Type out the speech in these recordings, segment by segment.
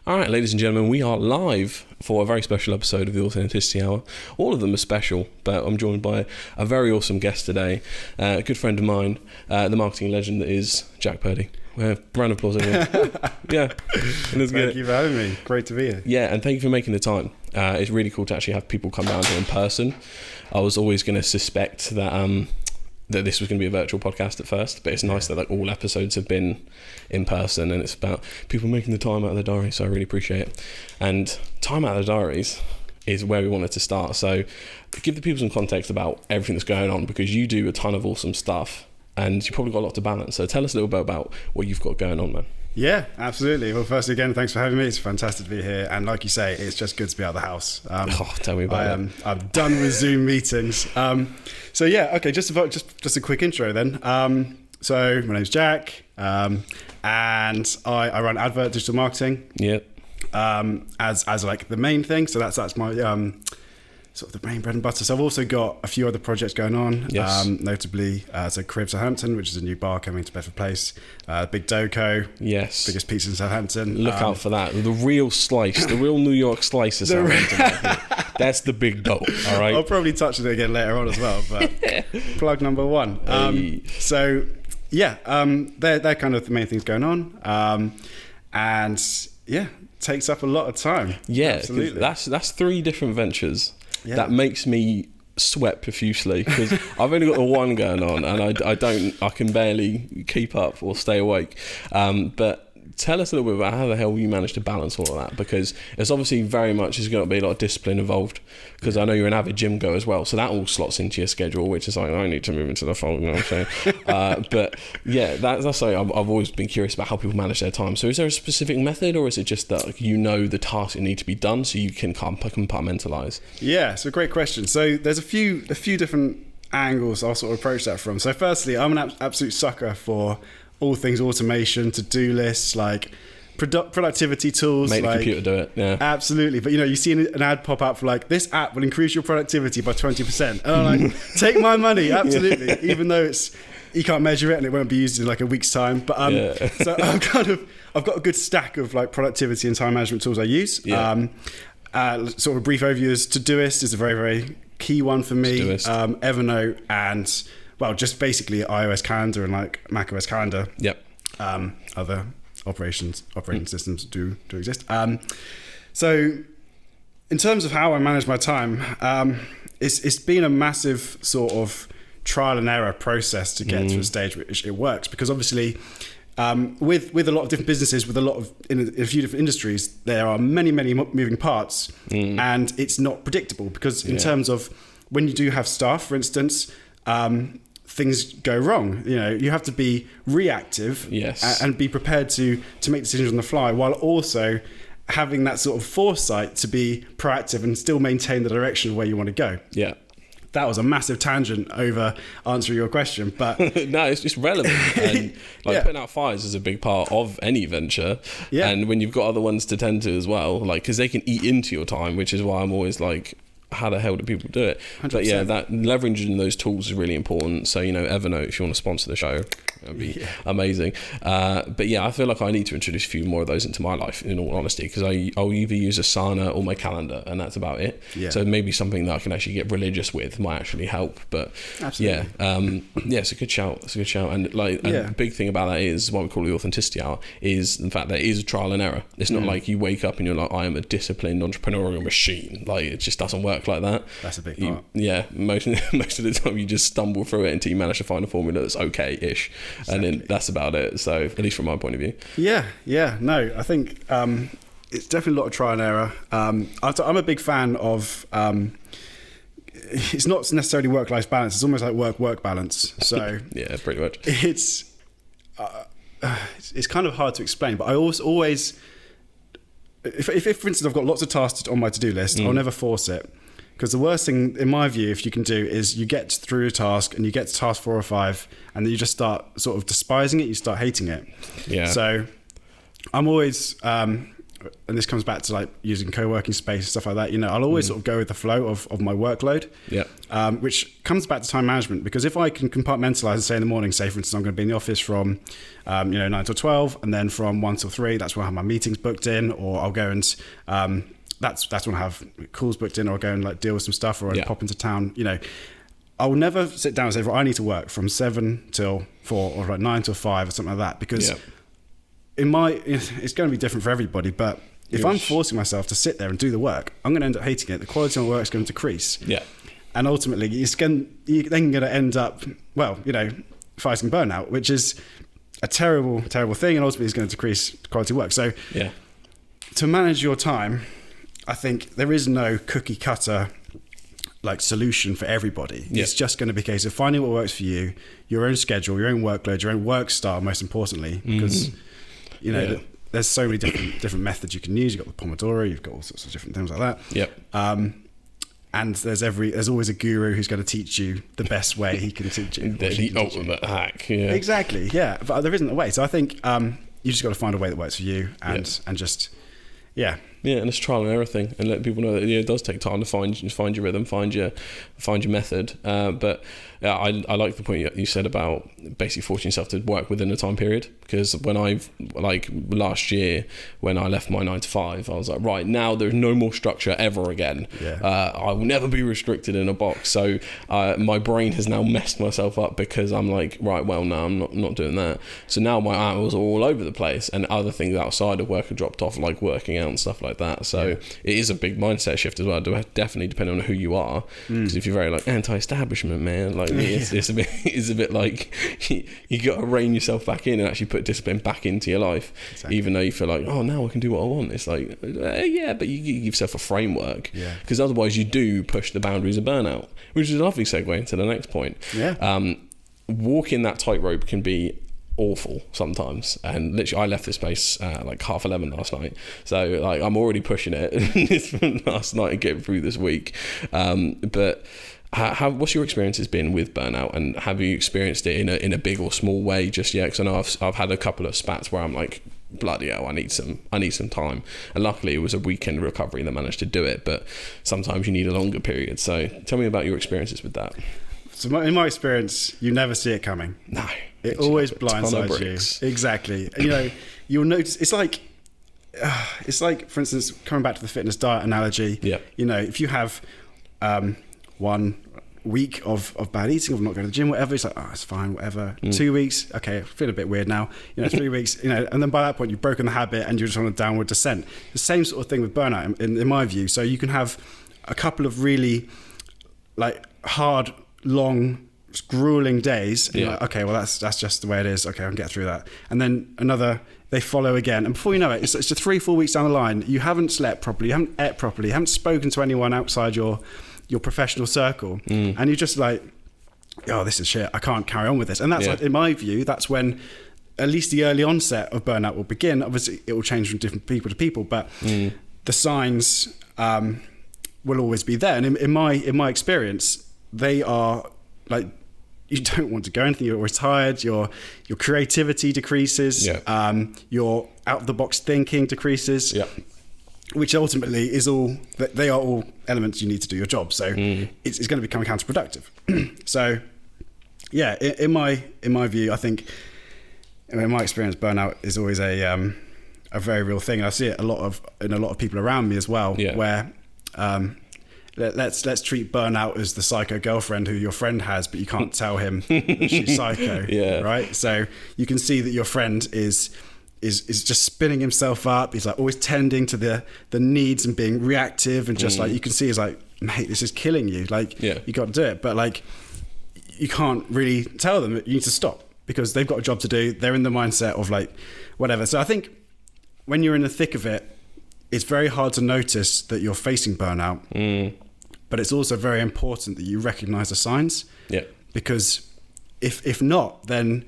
All right, ladies and gentlemen, we are live for a very special episode of the Authenticity Hour. All of them are special, but I'm joined by a very awesome guest today, a good friend of mine, the marketing legend that is Jack Purdie. Round of applause, everyone. Yeah. Thank you for having me. Great to be here. Yeah, and thank you for making the time. It's really cool to actually have people come down here in person. I was always going to suspect that that this was going to be a virtual podcast at first, but it's nice that like all episodes have been in person, and it's about people making the time out of their diary, so I really appreciate it. And time out of their diaries is where we wanted to start. So give the people some context about everything that's going on, because you do a ton of awesome stuff and you've probably got a lot to balance. So tell us a little bit about what you've got going on, man. Yeah, absolutely. Well, firstly, again, thanks for having me. It's fantastic to be here. And like you say, it's just good to be out of the house. Tell me about it. I'm done with Zoom meetings. So yeah, okay, just a quick intro then. So my name's Jack, and I run Advrt digital marketing. Yeah. As like the main thing. So that's my sort of the main bread and butter. So I've also got a few other projects going on. Yes. Notably, so Cribs Southampton, which is a new bar coming to Bedford Place. Big Doco. Yes. Biggest pizza in Southampton. Look out for that. The real slice, the real New York slice of Southampton. That's the big dough, all right? I'll probably touch on it again later on as well, but plug number one. So yeah, they're kind of the main things going on. And yeah, takes up a lot of time. Yeah, absolutely. That's three different ventures. Yeah. That makes me sweat profusely, because I've only got the one going on, and I can barely keep up or stay awake. But tell us a little bit about how the hell you managed to balance all of that, because it's obviously very much is going to be a lot of discipline involved, because I know you're an avid gym goer as well, so that all slots into your schedule, which is like, I need to move into the fold, you know what I'm saying? But yeah, that's something I've always been curious about, how people manage their time. So is there a specific method, or is it just that you know the tasks that need to be done so you can compartmentalize? Yeah, it's a great question. So there's a few different angles I'll sort of approach that from. So firstly, I'm an absolute sucker for all things automation, to-do lists, like productivity tools. Make like, the computer do it, yeah. Absolutely. But you see an ad pop up for like, this app will increase your productivity by 20%. And I'm like, take my money, absolutely. Yeah. Even though you can't measure it and it won't be used in like a week's time. But so I've got a good stack of like productivity and time management tools I use. Yeah. Sort of a brief overview is Todoist is a very, very key one for me. Evernote and just basically iOS calendar and like macOS calendar. Yep. Other operating systems do exist. So in terms of how I manage my time, it's been a massive sort of trial and error process to get to a stage which it works, because obviously with a lot of different businesses, with in a few different industries, there are many moving parts, and it's not predictable, because in terms of when you do have staff, for instance, things go wrong. You have to be reactive, yes, and be prepared to make decisions on the fly, while also having that sort of foresight to be proactive and still maintain the direction of where you want to go. Yeah. That was a massive tangent over answering your question, but no, it's just relevant. And putting out fires is a big part of any venture. Yeah. And when you've got other ones to tend to as well, like, because they can eat into your time, which is why I'm always like, how the hell do people do it? 100%. But yeah, that leveraging those tools is really important. So, Evernote, if you want to sponsor the show, that'd be amazing. But yeah, I feel like I need to introduce a few more of those into my life, in all honesty, because I'll either use Asana or my calendar, and that's about it. Yeah. So maybe something that I can actually get religious with might actually help. But absolutely. It's a good shout. And a big thing about that is what we call the Authenticity Hour, is the fact that it is a trial and error. It's not like you wake up and you're like, I am a disciplined entrepreneurial machine. Like, it just doesn't work like that. That's a big part. Most of the time you just stumble through it until you manage to find a formula that's okay-ish. Exactly. And then that's about it. So at least from my point of view. No, I think it's definitely a lot of trial and error. I'm a big fan of it's not necessarily work-life balance, it's almost like work balance. So yeah, pretty much. It's kind of hard to explain, but I always if for instance I've got lots of tasks on my to-do list, I'll never force it. Because the worst thing, in my view, if you can do, is you get through a task and you get to task 4 or 5, and then you just start sort of despising it, you start hating it. Yeah. So I'm always and this comes back to like using co-working space, stuff like that, you know, I'll always sort of go with the flow of my workload, which comes back to time management, because if I can compartmentalize and say in the morning, say for instance, I'm going to be in the office from, 9 till 12, and then from 1 till 3, that's when I have my meetings booked in, or I'll go and, that's when I have calls booked in, or I'll go and like deal with some stuff, or I'll pop into town, you know. I will never sit down and say, well, I need to work from 7 till 4 or like 9 till 5 or something like that, because it's going to be different for everybody. But if I'm forcing myself to sit there and do the work, I'm going to end up hating it. The quality of my work is going to decrease. Yeah. And ultimately, you're then going to end up, well, you know, fighting burnout, which is a terrible, terrible thing. And ultimately, it's going to decrease quality work. So to manage your time, I think there is no cookie cutter like solution for everybody. It's just going to be a case of finding what works for you, your own schedule, your own workload, your own work style, most importantly, because you know there's so many different methods you can use. You've got the Pomodoro, you've got all sorts of different things like that. And there's always a guru who's going to teach you the best way he can teach you. The ultimate hack. Exactly. But there isn't a way. So I think you just got to find a way that works for you, and just and it's trial and error thing, and let people know that it does take time to find your rhythm, find your method. But I like the point you said about basically forcing yourself to work within a time period, because when last year when I left my 9 to 5, I was like, right, now there's no more structure ever again. I will never be restricted in a box. So my brain has now messed myself up, because I'm like, right, well, no, I'm not doing that. So now my hours are all over the place, and other things outside of work are dropped off, like working out and stuff like that. So it is a big mindset shift as well, definitely depending on who you are, because if you're very like anti-establishment, man, like it's a bit like you got to rein yourself back in and actually put discipline back into your life, even though you feel like, oh, now I can do what I want. It's like, but you give yourself a framework, because otherwise you do push the boundaries of burnout, which is a lovely segue into the next point. Walking that tightrope can be awful sometimes, and literally I left this place like 11:30 last night, so like I'm already pushing it last night and getting through this week, but what's your experiences been with burnout, and have you experienced it in a big or small way just yet? Because I know I've had a couple of spats where I'm like, bloody hell, I need some time, and luckily it was a weekend recovery that managed to do it, but sometimes you need a longer period. So tell me about your experiences with that. So in my experience, you never see it coming. No. It always blindsides you. Exactly. You know, you'll notice, it's like, for instance, coming back to the fitness diet analogy, you know, if you have 1 week of bad eating, of not going to the gym, whatever, it's like, oh, it's fine, whatever. 2 weeks, okay, I feel a bit weird now. You know, 3 weeks, you know, and then by that point, you've broken the habit and you're just on a downward descent. The same sort of thing with burnout, in my view. So you can have a couple of really, like, hard, long, grueling days, and you're like, okay, well that's just the way it is, okay, I can get through that, and then they follow again, and before you know it, it's 3-4 weeks down the line, you haven't slept properly, you haven't ate properly, you haven't spoken to anyone outside your professional circle, and you're just like, oh, this is shit, I can't carry on with this. And that's like, in my view, that's when at least the early onset of burnout will begin. Obviously it will change from different people to people, but the signs will always be there. And in my experience, they are like, you don't want to go anything, you're always tired, your creativity decreases, your out of the box thinking decreases, which ultimately is they are all elements you need to do your job. So it's going to become counterproductive. So in my view, I think, in my experience, burnout is always a very real thing. And I see it in a lot of people around me as well, where let's treat burnout as the psycho girlfriend who your friend has, but you can't tell him that she's psycho, right? So you can see that your friend is just spinning himself up. He's like always tending to the needs and being reactive, and just like, you can see he's like, mate, this is killing you. Like, you got to do it, but like, you can't really tell them that you need to stop, because they've got a job to do. They're in the mindset of like whatever. So I think when you're in the thick of it, it's very hard to notice that you're facing burnout, but it's also very important that you recognize the signs. Because if not, then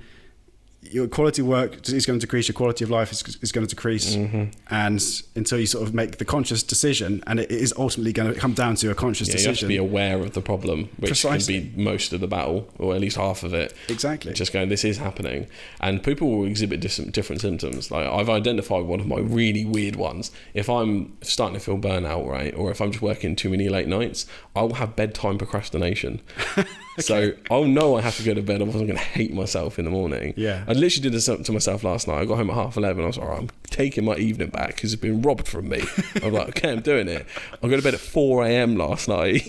your quality of work is going to decrease, your quality of life is going to decrease, and until you sort of make the conscious decision, and it is ultimately going to come down to a conscious decision. You have to be aware of the problem, which can be most of the battle, or at least half of it. Exactly. Just going, this is happening, and people will exhibit different symptoms. Like I've identified one of my really weird ones. If I'm starting to feel burnout, right, or if I'm just working too many late nights, I'll have bedtime procrastination. Okay. So I'll know I have to go to bed, otherwise I'm going to hate myself in the morning. Yeah. I literally did this to myself last night. I got home at 11:30. I was like, all right, I'm taking my evening back because it's been robbed from me. I'm like, okay, I'm doing it. I go to bed at 4 a.m. last night.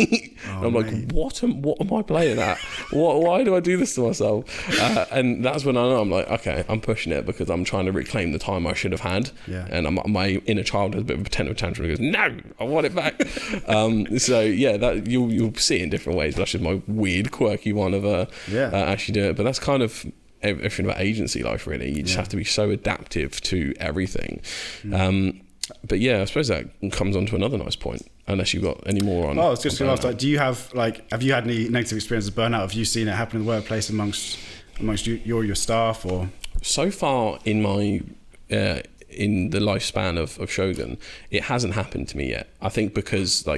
I'm like, what am I playing at? Why do I do this to myself? And that's when I know I'm like, okay, I'm pushing it because I'm trying to reclaim the time I should have had. Yeah. And my inner child has a bit of a temper tantrum and goes, no, I want it back. So yeah, that you'll see it in different ways. That's just my weird, quirky one of actually do it. But that's kind of everything about agency life, really. You just have to be so adaptive to everything. But yeah, I suppose that comes on to another nice point, unless you've got any more on. I was just going to ask, like, do you have you had any negative experiences of burnout? Have you seen it happen in the workplace amongst your staff? Or so far in my in the lifespan of Shogun, it hasn't happened to me yet. I think because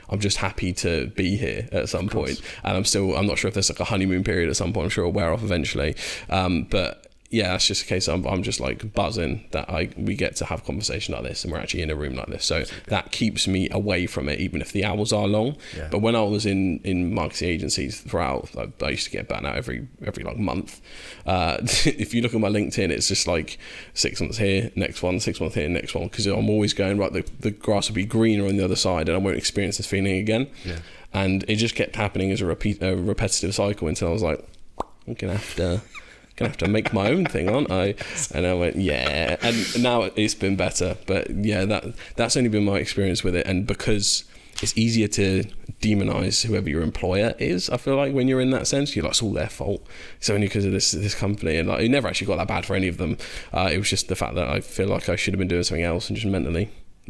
I'm just happy to be here at some point, and I'm not sure if there's like a honeymoon period at some point. I'm sure it'll wear off eventually, but yeah, that's just a case I'm just like buzzing that we get to have a conversation like this and we're actually in a room like this. So that keeps me away from it, even if the hours are long. Yeah. But when I was in marketing agencies throughout, I used to get burnt out every like month. If you look at my LinkedIn, it's just like 6 months here, next one, 6 months here, next one, because I'm always going, right, the grass will be greener on the other side and I won't experience this feeling again. Yeah. And it just kept happening as a repetitive cycle until I was like, I'm gonna have to make my own thing, aren't I? And I went, yeah. And now it's been better. But yeah, that's only been my experience with it. And because it's easier to demonize whoever your employer is, I feel like when you're in that sense, you're like, it's all their fault. It's only because of this company. And like, it never actually got that bad for any of them. It was just the fact that I feel like I should have been doing something else and just mentally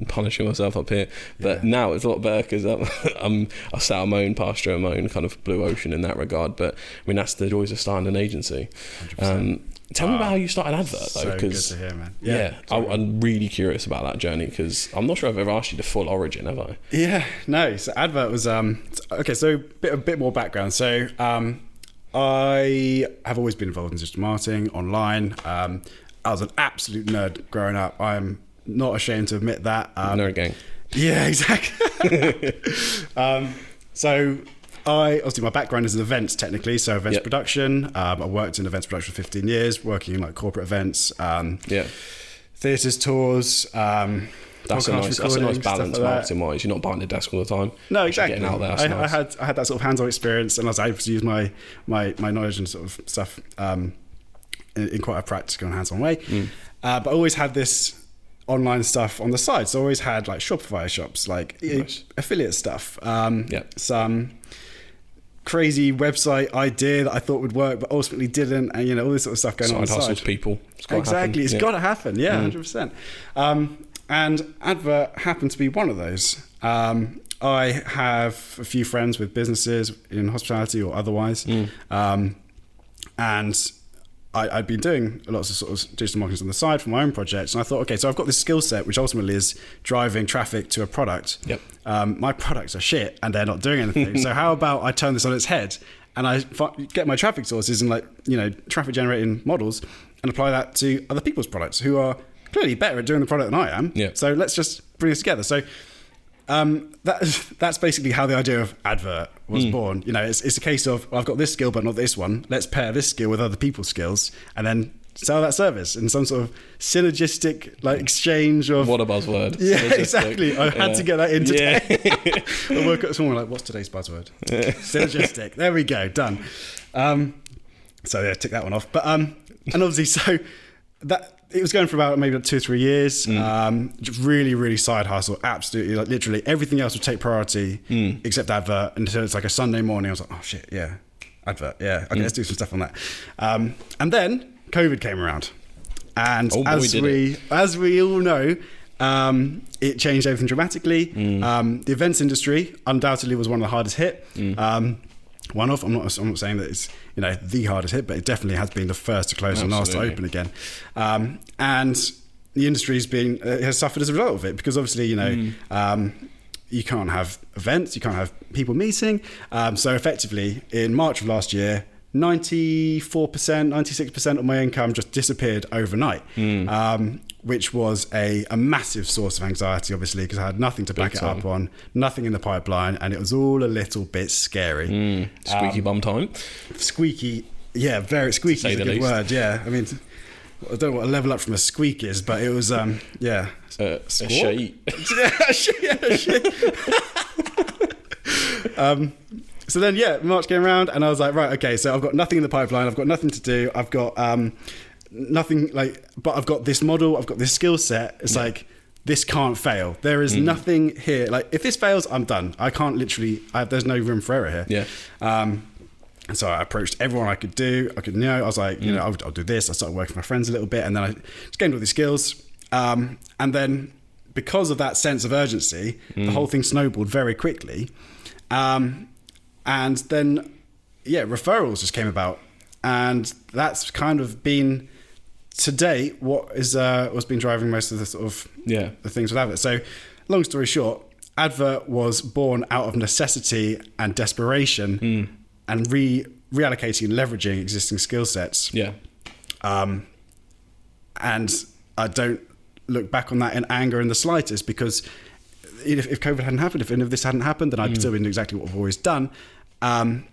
punishing myself up here. But now it's a lot better because I sat on my own pasture, on my own kind of blue ocean in that regard. But I mean, that's the joys of starting an agency. Tell me about how you started Advrt, though, because good to hear, man. I'm really curious about that journey because I'm not sure I've ever asked you the full origin, have I? Yeah, no. So Advrt was okay. So a bit more background. So I have always been involved in digital marketing online. I was an absolute nerd growing up. I'm not ashamed to admit that. Nerd gang. Yeah, exactly. So obviously my background is in events technically, so events production. I worked in events production for 15 years, working in like corporate events, theatres, tours. That's a nice balance marketing wise. You're not behind the desk all the time. No, exactly. Getting out there, I had that sort of hands-on experience, and I was able to use my knowledge and sort of stuff in quite a practical and hands-on way. But I always had this online stuff on the side, so I always had like Shopify shops, like affiliate stuff, some crazy website idea that I thought would work but ultimately didn't, and all this sort of stuff going on the side. Side hustles, people. Exactly, it's got to happen. 100%. And Advrt happened to be one of those. I have a few friends with businesses in hospitality or otherwise, and I'd been doing lots of sort of digital marketing on the side for my own projects, and I thought, okay, so I've got this skill set which ultimately is driving traffic to a product. My products are shit and they're not doing anything. So how about I turn this on its head and I get my traffic sources and traffic generating models and apply that to other people's products who are clearly better at doing the product than I am. So let's just bring this together. So that's basically how the idea of Advrt was born. It's a case of, well, I've got this skill but not this one. Let's pair this skill with other people's skills and then sell that service in some sort of synergistic exchange of... What a buzzword. Yeah, exactly. I had to get that in today. I woke up this morning what's today's buzzword? Synergistic. There we go. Done. So tick that one off. But and obviously, so that it was going for about maybe 2 or 3 years. Just really, really side hustle. Absolutely, literally everything else would take priority except Advrt until it's like a Sunday morning. I was like, oh shit, yeah, Advrt, yeah. Okay, let's do some stuff on that. And then COVID came around, and as we all know, it changed everything dramatically. The events industry undoubtedly was one of the hardest hit. one-off. I'm not saying that it's, you know, the hardest hit, but it definitely has been the first to close and last to open again. And the industry's been has suffered as a result of it, because obviously, you know, you can't have events, you can't have people meeting. So effectively, in March of last year, 94%, 96% of my income just disappeared overnight, which was a massive source of anxiety, obviously, because I had nothing to back it up on, nothing in the pipeline, and it was all a little bit scary. Squeaky bum time. Squeaky, yeah, very squeaky is a good word, yeah. I mean, I don't know what a level up from a squeak is, but it was, yeah. A shit. a shit. So then, yeah, March came around and I was like, right, okay, so I've got nothing in the pipeline. I've got nothing to do. I've got nothing but I've got this model. I've got this skill set. It's like, this can't fail. There is nothing here. Like, if this fails, I'm done. I can't literally, there's no room for error here. Yeah. And so I approached everyone I could do. I was like, you know, I'll do this. I started working with my friends a little bit, and then I just gained all these skills. And then because of that sense of urgency, the whole thing snowballed very quickly. And then, yeah, referrals just came about, and that's kind of been to date what's been driving most of the sort of the things with Advrt. So, long story short, Advrt was born out of necessity and desperation, and reallocating and leveraging existing skill sets. Yeah. And I don't look back on that in anger in the slightest, because if COVID hadn't happened, if any of this hadn't happened, then I'd still been doing exactly what I've always done. And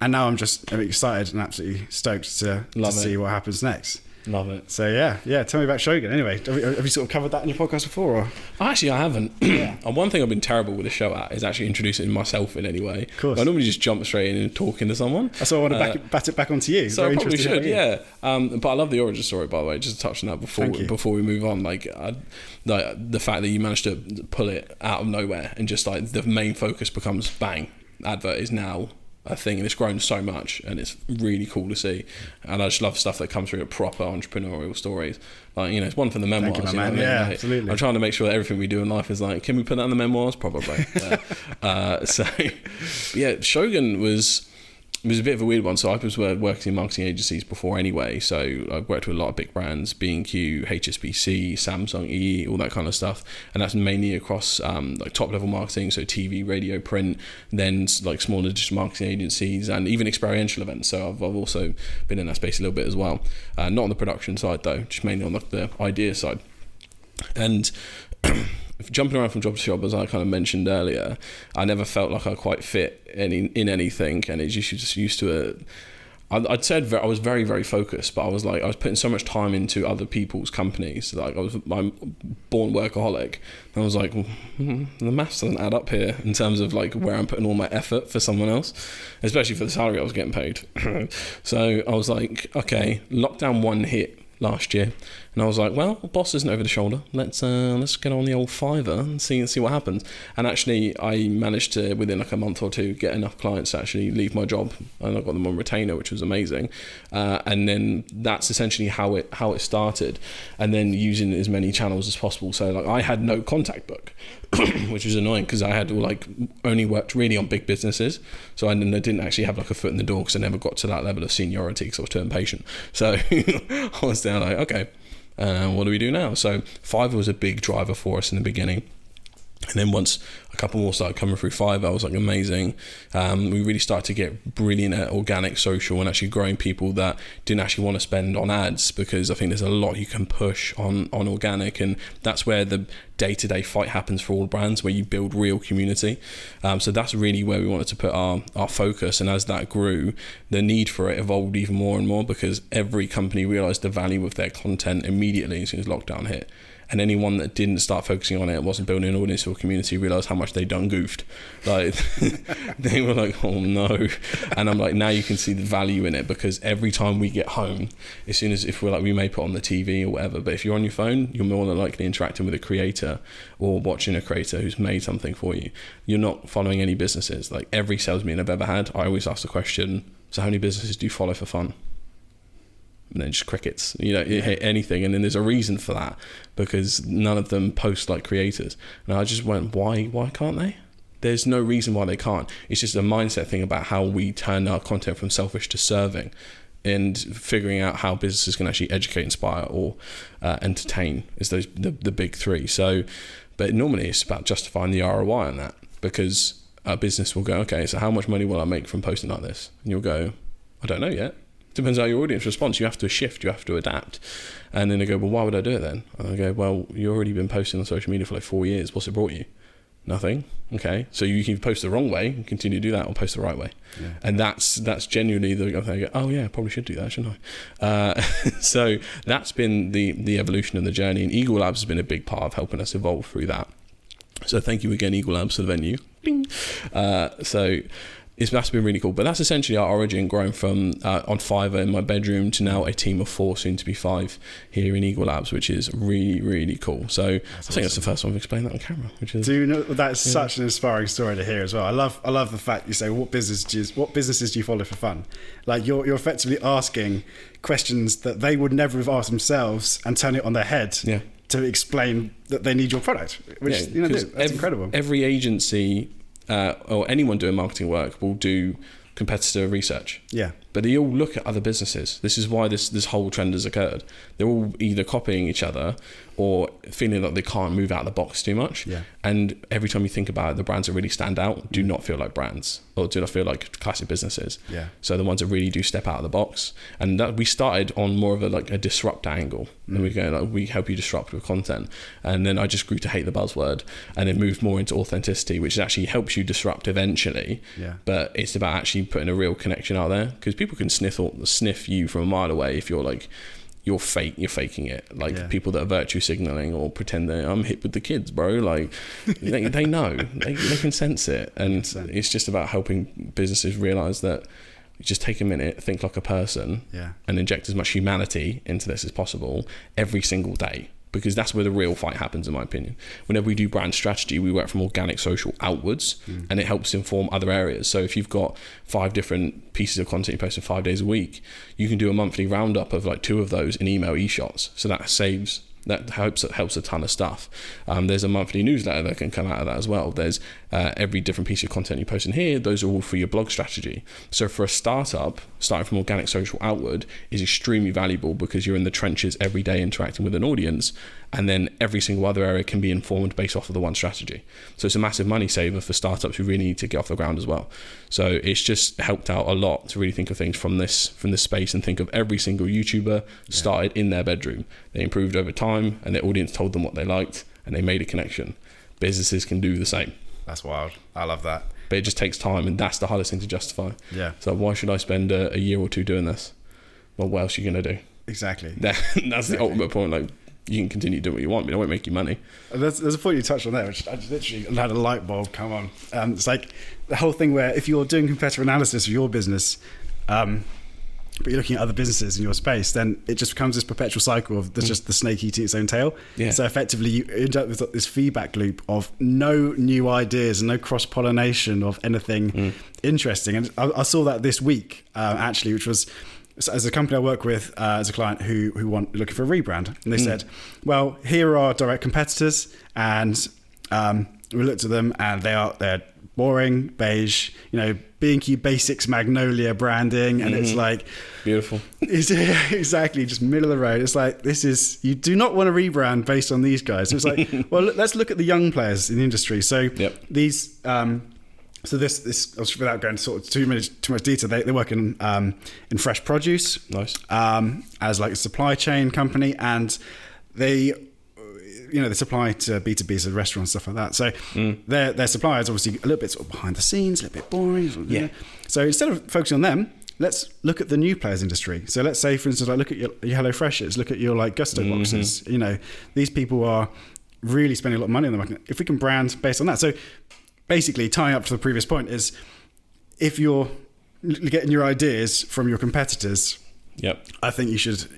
now I'm excited and absolutely stoked to see what happens next. Love it. So yeah. Tell me about Shogun. Anyway, have you sort of covered that in your podcast before? Or? Actually, I haven't. And one thing I've been terrible with the show at is actually introducing myself in any way. Of course. I normally just jump straight in and talk into someone. So I want to bat it back onto you. So I probably should, yeah. But I love the origin story, by the way. Just to touch on that before we move on. Like the fact that you managed to pull it out of nowhere and just like the main focus becomes bang. Advrt is now a thing, and it's grown so much, and it's really cool to see. And I just love stuff that comes through proper entrepreneurial stories. Like, you know, it's one for the memoirs. Thank you, my man. Yeah, absolutely. I'm trying to make sure that everything we do in life is like, can we put that in the memoirs? Probably. Shogun was a bit of a weird one. So I was working in marketing agencies before anyway. So I worked with a lot of big brands, B&Q, HSBC, Samsung, EE, all that kind of stuff. And that's mainly across like top level marketing, so TV, radio, print, then like smaller digital marketing agencies, and even experiential events. So I've also been in that space a little bit as well. Not on the production side though, just mainly on the idea side. And jumping around from job to job, as I kind of mentioned earlier, I never felt like I quite fit in anything, and it's just used to it. I'd said I was very, very focused, but I was putting so much time into other people's companies. Like I'm born workaholic, and I was like, the maths doesn't add up here in terms of like where I'm putting all my effort for someone else, especially for the salary I was getting paid. So I was like, okay, lockdown 1 hit last year, and I was like, well, boss isn't over the shoulder, let's get on the old Fiverr and see what happens. And actually I managed to, within like a month or two, get enough clients to actually leave my job, and I got them on retainer, which was amazing. And then that's essentially how it started, and then using as many channels as possible. So like I had no contact book, which was annoying because I had only worked really on big businesses, so I didn't actually have like a foot in the door, because I never got to that level of seniority because I was too impatient. So I was there like, okay, what do we do now? So Fiverr was a big driver for us in the beginning. And then once a couple more started coming through Fiverr, I was like, amazing. We really started to get brilliant at organic social and actually growing people that didn't actually want to spend on ads, because I think there's a lot you can push on organic, and that's where the day-to-day fight happens for all brands, where you build real community. So that's really where we wanted to put our focus. And as that grew, the need for it evolved even more and more, because every company realized the value of their content immediately as soon as lockdown hit. And anyone that didn't start focusing on it, wasn't building an audience or community, realised how much they done goofed. Like they were like, oh no. And I'm like, now you can see the value in it, because every time we get home, as soon as, if we're like, we may put on the TV or whatever, but if you're on your phone, you're more than likely interacting with a creator or watching a creator who's made something for you. You're not following any businesses. Like every sales meeting I've ever had, I always ask the question, so how many businesses do you follow for fun? And then just crickets, anything. And then there's a reason for that, because none of them post like creators. And I just went, why can't they? There's no reason why they can't. It's just a mindset thing about how we turn our content from selfish to serving, and figuring out how businesses can actually educate, inspire, or entertain is the big three. So, but normally it's about justifying the ROI on that, because a business will go, okay, so how much money will I make from posting like this? And you'll go, I don't know yet. Depends how your audience responds. You have to shift, you have to adapt. And then they go, well, why would I do it then? And I go, well, you've already been posting on social media for like 4 years. What's it brought you? Nothing. Okay, so you can post the wrong way and continue to do that, or post the right way. Yeah. And that's genuinely the thing. I go, oh yeah, I probably should do that, shouldn't I? So that's been the evolution of the journey, and Eagle Labs has been a big part of helping us evolve through that. So thank you again, Eagle Labs, for the venue. Bing. So that's been really cool. But that's essentially our origin, growing from on Fiverr in my bedroom to now a team of 4, soon to be 5 here in Eagle Labs, which is really, really cool. So I think that's the first time I've explained that on camera. Which is, do you know, that's such an inspiring story to hear as well. I love the fact you say, what businesses do you follow for fun? Like you're effectively asking questions that they would never have asked themselves, and turn it on their head. Yeah. To explain that they need your product, which that's incredible. Every agency or anyone doing marketing work will do competitor research. Yeah. But they all look at other businesses. This is why this whole trend has occurred. They're all either copying each other or feeling like they can't move out of the box too much. Yeah. And every time you think about it, the brands that really stand out do not feel like brands, or do not feel like classic businesses. Yeah. So the ones that really do step out of the box. And that we started on more of a disrupt angle. And we go, we help you disrupt with content. And then I just grew to hate the buzzword, and then moved more into authenticity, which actually helps you disrupt eventually. Yeah. But it's about actually putting a real connection out there, because people can sniff you from a mile away if you're like, you're faking it. Like people that are virtue signaling or pretend that I'm hip with the kids, bro. Like they know, they can sense it. And it's just about helping businesses realize that you just take a minute, think like a person, and inject as much humanity into this as possible every single day. Because that's where the real fight happens, in my opinion. Whenever we do brand strategy, we work from organic social outwards, and it helps inform other areas. So if you've got 5 different pieces of content you post in 5 days a week, you can do a monthly roundup of like 2 of those in email e-shots. So that helps a ton of stuff. There's a monthly newsletter that can come out of that as well. There's every different piece of content you post in here, those are all for your blog strategy. So for a startup, starting from organic social outward is extremely valuable, because you're in the trenches every day interacting with an audience, and then every single other area can be informed based off of the one strategy. So it's a massive money saver for startups who really need to get off the ground as well. So it's just helped out a lot to really think of things from this space, and think of every single YouTuber started in their bedroom. They improved over time, and their audience told them what they liked, and they made a connection. Businesses can do the same. That's wild. I love that. But it just takes time, and that's the hardest thing to justify. Yeah. So why should I spend a year or 2 doing this? Well, what else are you going to do? Exactly. That's the ultimate point. Like, you can continue doing what you want, but it won't make you money. There's a point you touched on there, which I just literally had a light bulb come on. It's like the whole thing where if you're doing competitor analysis of your business, but you're looking at other businesses in your space, then it just becomes this perpetual cycle of there's just the snake eating its own tail. Yeah. So effectively you end up with this feedback loop of no new ideas and no cross-pollination of anything interesting. And I saw that this week, actually, which was, as a company I work with, as a client who looking for a rebrand. And they said, well, here are our direct competitors, and we looked at them, and they're boring, beige, B&Q Basics Magnolia branding, and it's like beautiful. It's exactly just middle of the road. It's like, you do not want to rebrand based on these guys. So it's like, well, let's look at the young players in the industry. So these, this without going sort of too much detail, they work in fresh produce, nice, as like a supply chain company, and they supply to B2B, so restaurants, stuff like that. So their suppliers obviously a little bit sort of behind the scenes, a little bit boring. So instead of focusing on them, let's look at the new players industry. So let's say, for instance, like look at your Hello Freshers, look at your like Gusto boxes. These people are really spending a lot of money on the market. If we can brand based on that. So basically tying up to the previous point is, if you're getting your ideas from your competitors, I think you should,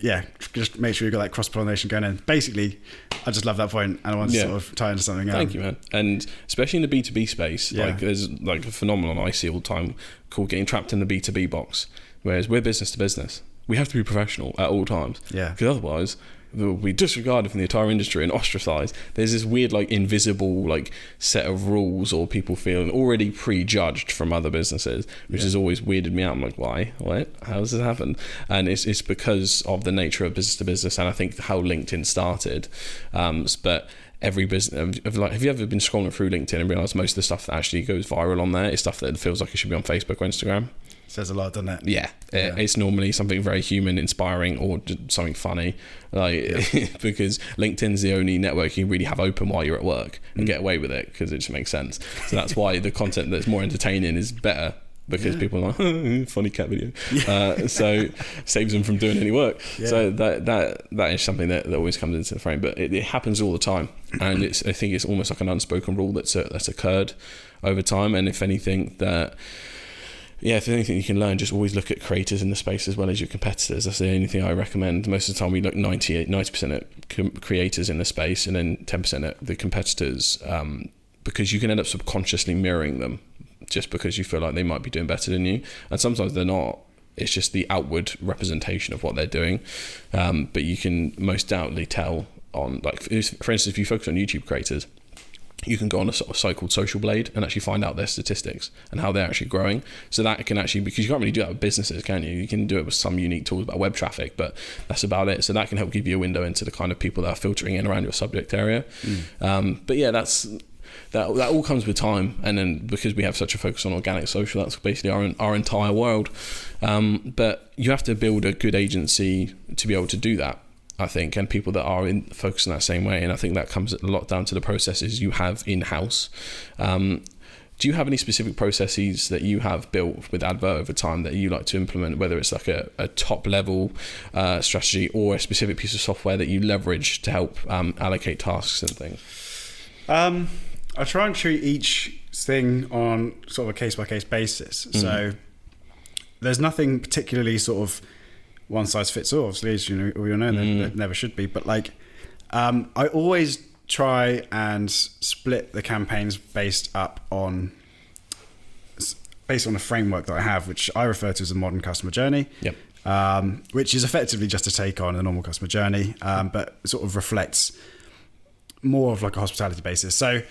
just make sure you've got that cross-pollination going in. Basically, I just love that point, and I want to sort of tie into something else. Thank you, man. And especially in the B2B space, like there's like a phenomenon I see all the time called getting trapped in the B2B box, whereas we're business to business. We have to be professional at all times. Yeah. Because otherwise, that will be disregarded from the entire industry and ostracized. There's this weird like invisible like set of rules, or people feeling already prejudged from other businesses, which has always weirded me out. I'm like, why? What? How does this happen? And it's because of the nature of business to business, and I think how LinkedIn started. But every business, like, have you ever been scrolling through LinkedIn and realized most of the stuff that actually goes viral on there is stuff that feels like it should be on Facebook or Instagram? Says a lot, doesn't it? Yeah. It's normally something very human, inspiring, or just something funny, like because LinkedIn's the only network you can really have open while you're at work and get away with it, because it just makes sense. So that's why the content that's more entertaining is better, because people are like, funny cat video. So saves them from doing any work. So that is something that always comes into the frame, but it happens all the time, and I think it's almost like an unspoken rule that's occurred over time. And if anything you can learn, just always look at creators in the space as well as your competitors. That's the only thing I recommend. Most of the time we look 90% at creators in the space, and then 10% at the competitors, because you can end up subconsciously mirroring them just because you feel like they might be doing better than you. And sometimes they're not. It's just the outward representation of what they're doing. But you can most doubtly tell on, like, for instance, if you focus on YouTube creators, you can go on a sort of site called Social Blade and actually find out their statistics and how they're actually growing. So that can actually, because you can't really do that with businesses, can you? You can do it with some unique tools about web traffic, but that's about it. So that can help give you a window into the kind of people that are filtering in around your subject area. But yeah, that all comes with time. And then because we have such a focus on organic social, that's basically our entire world. But you have to build a good agency to be able to do that, I think, and people that are focused in that same way. And I think that comes a lot down to the processes you have in-house. Do you have any specific processes that you have built with Advrt over time that you like to implement, whether it's like a top level strategy or a specific piece of software that you leverage to help allocate tasks and things? I try and treat each thing on sort of a case-by-case basis. So there's nothing particularly sort of one size fits all. Obviously, as you know, there never should be. But like, I always try and split the campaigns based on a framework that I have, which I refer to as a modern customer journey. Which is effectively just a take on a normal customer journey, but sort of reflects more of like a hospitality basis. So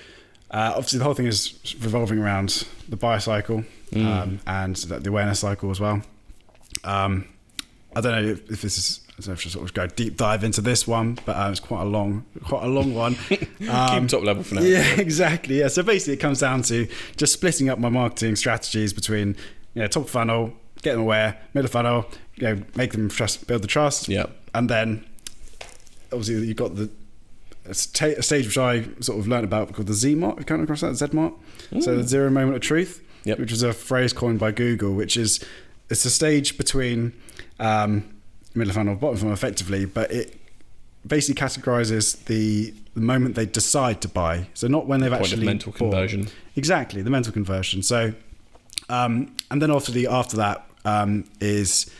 obviously the whole thing is revolving around the buyer cycle and the awareness cycle as well. I don't know if this is, I don't know if I should sort of go deep dive into this one, but it's quite a long one. Keep top level for now. Yeah, exactly. Yeah. So basically it comes down to just splitting up my marketing strategies between, top of funnel, get them aware, middle of funnel, make them build the trust. And then obviously you've got a stage which I sort of learned about called the Z-Mart. Have you come across that? Z-Mart. So the zero moment of truth, which is a phrase coined by Google, which is, it's a stage between middle funnel, bottom funnel, effectively, but it basically categorizes the moment they decide to buy. So not when they've actually mental conversion. Exactly, the mental conversion. So, and then obviously after that is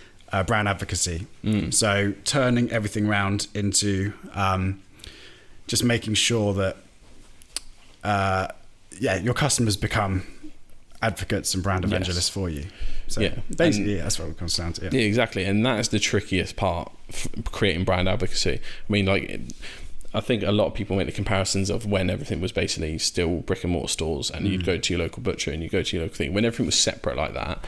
brand advocacy. So turning everything around into just making sure that your customers become advocates and brand evangelists for you. So basically, that's what it comes down to. Yeah, exactly. And that is the trickiest part, creating brand advocacy. I mean, like, I think a lot of people make the comparisons of when everything was basically still brick and mortar stores, and you'd go to your local butcher and you go to your local thing. When everything was separate like that,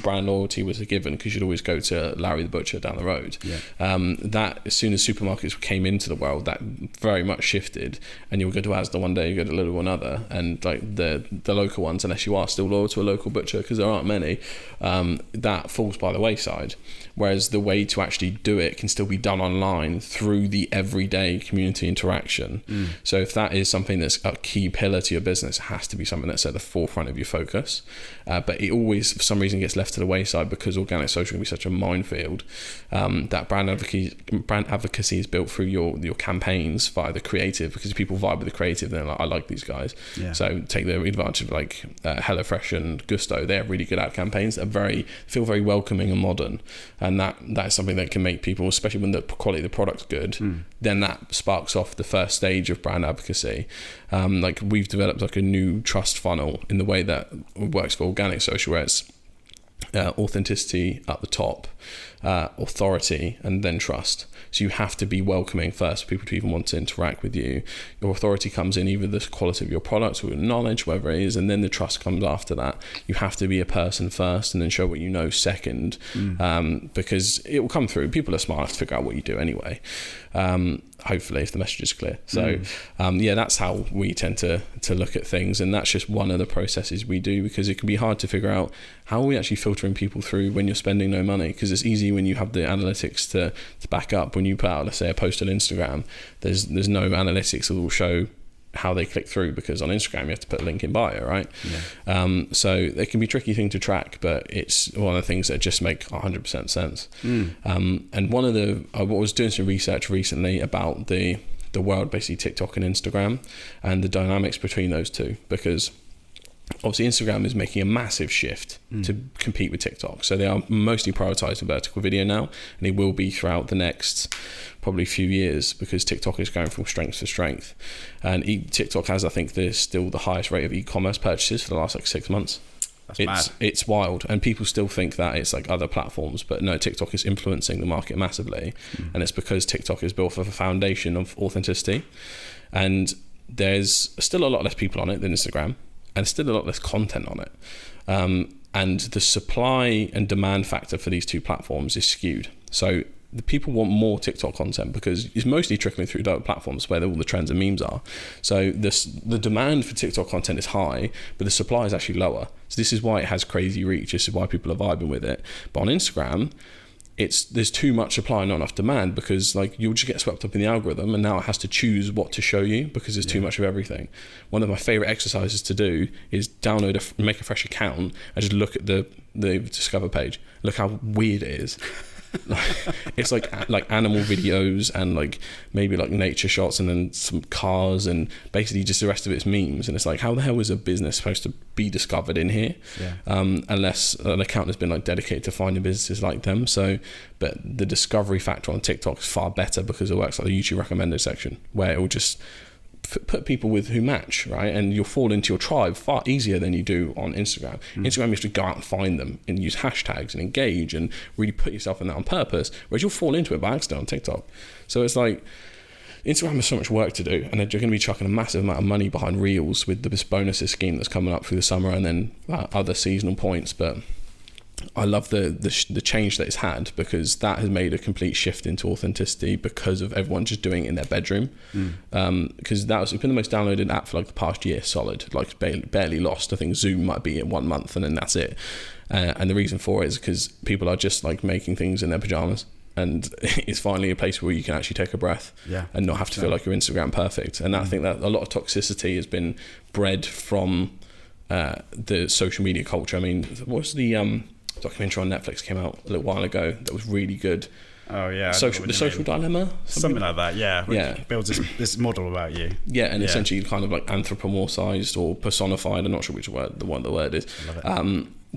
brand loyalty was a given, because you'd always go to Larry the butcher down the road. That as soon as supermarkets came into the world, that very much shifted, and you'll go to Asda one day, you go to Lidl another, and like the local ones, unless you are still loyal to a local butcher, because there aren't many, that falls by the wayside. Whereas the way to actually do it can still be done online through the everyday community interaction. So if that is something that's a key pillar to your business, it has to be something that's at the forefront of your focus. But it always, for some reason, gets left to the wayside because organic social can be such a minefield. That brand advocacy is built through your campaigns via the creative, because people vibe with the creative. They're like, I like these guys. So take the advantage of like HelloFresh and Gusto. They're really good ad campaigns. They're feel very welcoming and modern. And that is something that can make people, especially when the quality of the product's good, then that sparks off the first stage of brand advocacy. Like we've developed like a new trust funnel in the way that works for organic social, where it's authenticity at the top, authority, and then trust. So you have to be welcoming first for people to even want to interact with you. Your authority comes in either the quality of your product or your knowledge, whatever it is, and then the trust comes after that. You have to be a person first and then show what you know second, because it will come through. People are smart enough to figure out what you do anyway, hopefully, if the message is clear. So that's how we tend to look at things, and that's just one of the processes we do, because it can be hard to figure out how are we actually filtering people through when you're spending no money, because it's easy when you have the analytics to back up. When you put out, let's say, a post on Instagram, there's no analytics that will show how they click through, because on Instagram you have to put a link in bio, right? So it can be a tricky thing to track, but it's one of the things that just make 100% sense. And one of the I was doing some research recently about the world, basically TikTok and Instagram, and the dynamics between those two, because obviously Instagram is making a massive shift to compete with TikTok. So they are mostly prioritizing vertical video now, and they will be throughout the next probably few years, because TikTok is going from strength to strength. And TikTok has, I think, still the highest rate of e-commerce purchases for the last 6 months. That's mad. It's wild, and people still think that it's like other platforms, but no, TikTok is influencing the market massively, and it's because TikTok is built off a foundation of authenticity, and there's still a lot less people on it than Instagram, and still a lot less content on it, and the supply and demand factor for these two platforms is skewed. So the people want more TikTok content because it's mostly trickling through other platforms where all the trends and memes are. So the demand for TikTok content is high, but the supply is actually lower. So this is why it has crazy reach. This is why people are vibing with it. But on Instagram, there's too much supply and not enough demand, because like you'll just get swept up in the algorithm, and now it has to choose what to show you because there's too much of everything. One of my favorite exercises to do is make a fresh account and just look at the Discover page. Look how weird it is. It's like animal videos and like maybe like nature shots and then some cars and basically just the rest of it's memes, and it's like, how the hell is a business supposed to be discovered in here? Unless an account has been like dedicated to finding businesses like them. So but the discovery factor on TikTok is far better, because it works like the YouTube recommended section, where it will just put people with who match, right? And you'll fall into your tribe far easier than you do on Instagram. Instagram, you have to go out and find them and use hashtags and engage and really put yourself in that on purpose, whereas you'll fall into it by accident on TikTok. So it's like Instagram has so much work to do, and they're going to be chucking a massive amount of money behind Reels with the bonuses scheme that's coming up through the summer, and then other seasonal points. But I love the change that it's had, because that has made a complete shift into authenticity, because of everyone just doing it in their bedroom. Because it's been the most downloaded app for like the past year solid, like barely lost. I think Zoom might be at 1 month and then that's it. And the reason for it is because people are just like making things in their pajamas, and it's finally a place where you can actually take a breath and not have to feel like you're Instagram perfect. And I think that a lot of toxicity has been bred from the social media culture. I mean, what's the documentary on Netflix came out a little while ago that was really good? Oh yeah, the social dilemma, something like that. Which builds this model about you. And essentially kind of like anthropomorphized or personified. I'm not sure which word the word is.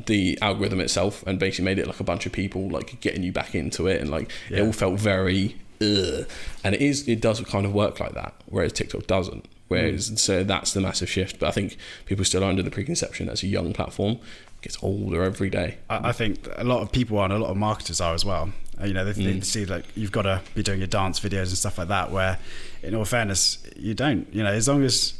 The algorithm itself, and basically made it like a bunch of people like getting you back into it, and like it all felt very and it does kind of work like that, whereas TikTok doesn't. So that's the massive shift. But I think people still are under the preconception that it's a young platform. It gets older every day. I think a lot of people are, and a lot of marketers are as well. You know, they see like you've got to be doing your dance videos and stuff like that, where in all fairness, you don't. You know, as long as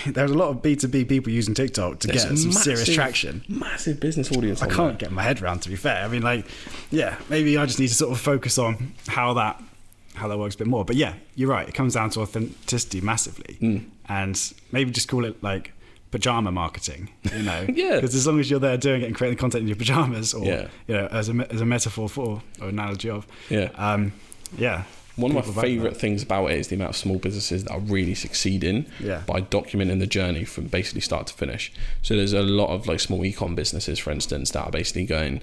there's a lot of B2B people using TikTok to get some serious traction. Massive business audience. I can't get my head around, to be fair. I mean, like, maybe I just need to sort of focus on how that works a bit more. But yeah, you're right. It comes down to authenticity massively, and maybe just call it like pajama marketing. You know, because as long as you're there doing it and creating content in your pajamas, or you know, as a metaphor for or analogy of, One of my favourite things about it is the amount of small businesses that are really succeeding by documenting the journey from basically start to finish. So there's a lot of like small e-com businesses, for instance, that are basically going,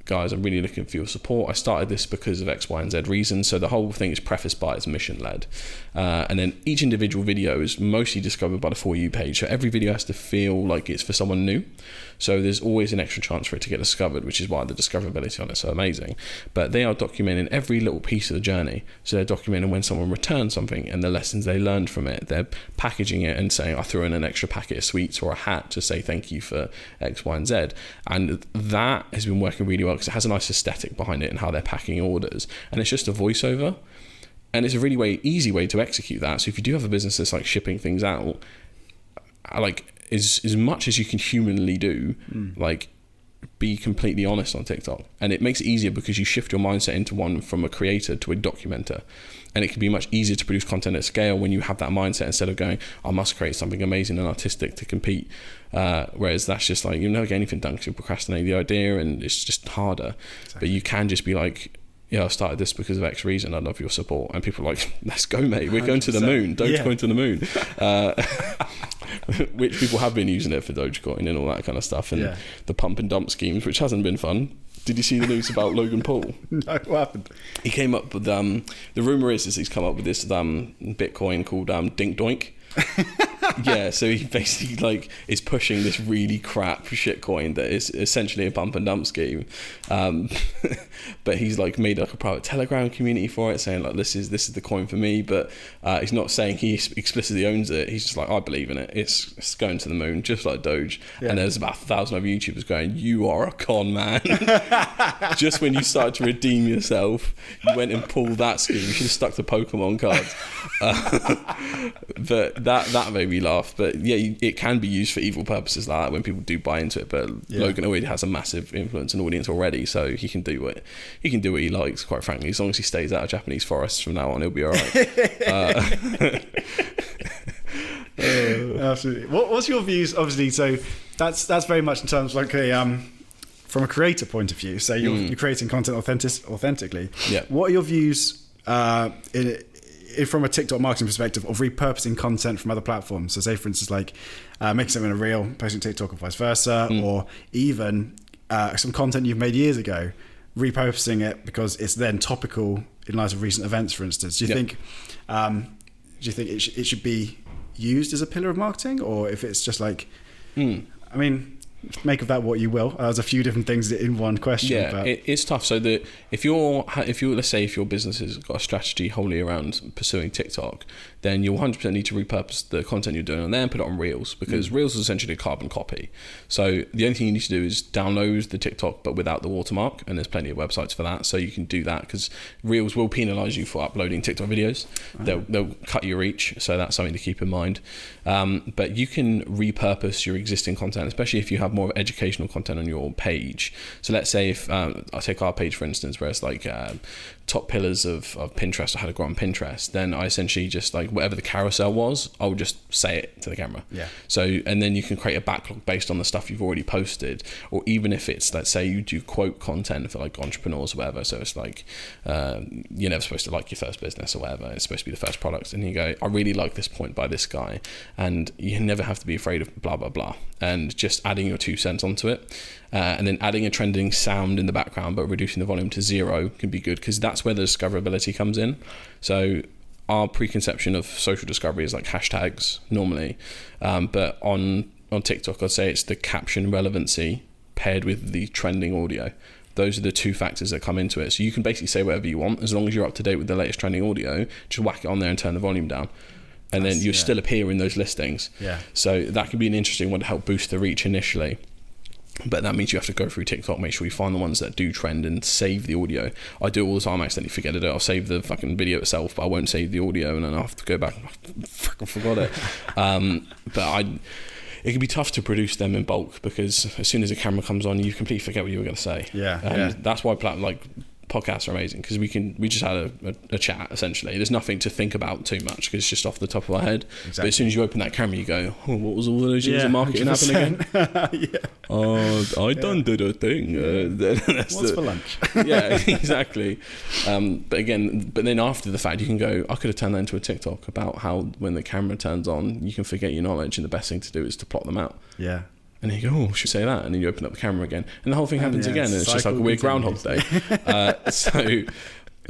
guys, I'm really looking for your support. I started this because of X, Y, and Z reasons. So the whole thing is prefaced by it's mission-led. And then each individual video is mostly discovered by the For You page. So every video has to feel like it's for someone new. So there's always an extra chance for it to get discovered, which is why the discoverability on it is so amazing. But they are documenting every little piece of the journey. So they're documenting when someone returns something and the lessons they learned from it. They're packaging it and saying, I threw in an extra packet of sweets or a hat to say thank you for X, Y, and Z. And that has been working really well, because it has a nice aesthetic behind it and how they're packing orders, and it's just a voiceover, and it's a really easy way to execute that. So if you do have a business that's like shipping things out, like as much as you can humanly do, like be completely honest on TikTok, and it makes it easier because you shift your mindset into one from a creator to a documenter, and it can be much easier to produce content at scale when you have that mindset instead of going, I must create something amazing and artistic to compete, whereas that's just like, you'll never get anything done because you'll procrastinate the idea and it's just harder. Exactly. But you can just be like, yeah, I started this because of X reason, I love your support, and people are like, let's go mate, we're 100%. Going to the moon, going to the moon. Which people have been using it for Dogecoin and all that kind of stuff, and the pump and dump schemes, which hasn't been fun. Did you see the news about Logan Paul? No, what happened? He came up with the rumor is he's come up with this Bitcoin called Dink Doink. Yeah, so he basically like is pushing this really crap shitcoin that is essentially a pump and dump scheme, but he's like made like a private Telegram community for it, saying like this is the coin for me, but he's not saying he explicitly owns it. He's just like, I believe in it, it's going to the moon, just like Doge. And there's about 1,000 other YouTubers going, you are a con man. Just when you started to redeem yourself, you went and pulled that scheme. You should have stuck to Pokemon cards. But that made me laugh. But yeah, it can be used for evil purposes like that when people do buy into it. But Logan already has a massive influence and audience already, so he can do what he likes, quite frankly. As long as he stays out of Japanese forests from now on, he'll be all right. Absolutely. What's your views? Obviously, so that's very much in terms of like a from a creator point of view. So you're creating content authentically. Yeah. What are your views from a TikTok marketing perspective of repurposing content from other platforms? So say for instance like making something a reel, posting TikTok or vice versa, or even some content you've made years ago, repurposing it because it's then topical in light of recent events, for instance. Do you think it should be used as a pillar of marketing, or if it's just like I mean, make of that what you will. There's a few different things in one question. Yeah, but it's tough. So that if you're let's say if your business has got a strategy wholly around pursuing TikTok, then you'll 100% need to repurpose the content you're doing on there and put it on Reels, because Reels is essentially a carbon copy. So the only thing you need to do is download the TikTok but without the watermark, and there's plenty of websites for that, so you can do that, because Reels will penalise you for uploading TikTok videos. They'll cut your reach, so that's something to keep in mind. But you can repurpose your existing content, especially if you have more educational content on your page. So let's say if I take our page for instance, where it's like top pillars of Pinterest, or how to grow on Pinterest, then I essentially just like whatever the carousel was, I would just say it to the camera. Yeah. So, and then you can create a backlog based on the stuff you've already posted, or even if it's, let's say you do quote content for like entrepreneurs or whatever, so it's like you're never supposed to like your first business or whatever, it's supposed to be the first product, and you go, I really like this point by this guy, and you never have to be afraid of blah blah blah, and just adding your 2 cents onto it, and then adding a trending sound in the background but reducing the volume to 0 can be good, because that's where the discoverability comes in. So our preconception of social discovery is like hashtags normally, but on TikTok I'd say it's the caption relevancy paired with the trending audio. Those are the 2 factors that come into it. So you can basically say whatever you want, as long as you're up to date with the latest trending audio, just whack it on there and turn the volume down, and then you still appear in those listings. So that can be an interesting one to help boost the reach initially. But that means you have to go through TikTok, make sure you find the ones that do trend and save the audio. I do it all the time, I accidentally forget to do it. I'll save the fucking video itself, but I won't save the audio, and then I have to go back and I fucking forgot it. But it can be tough to produce them in bulk, because as soon as the camera comes on, you completely forget what you were going to say. That's why podcasts are amazing, because we just had a chat essentially. There's nothing to think about too much because it's just off the top of our head. But as soon as you open that camera, you go, oh, what was all those years of marketing happening again? I done did a thing. What's for lunch? Yeah, exactly. But then after the fact, you can go, I could have turned that into a TikTok about how when the camera turns on, you can forget your knowledge, and the best thing to do is to plot them out. Yeah. And you go, oh, should say that, and then you open up the camera again, and the whole thing happens again, and it's just like a weird Groundhog Day. So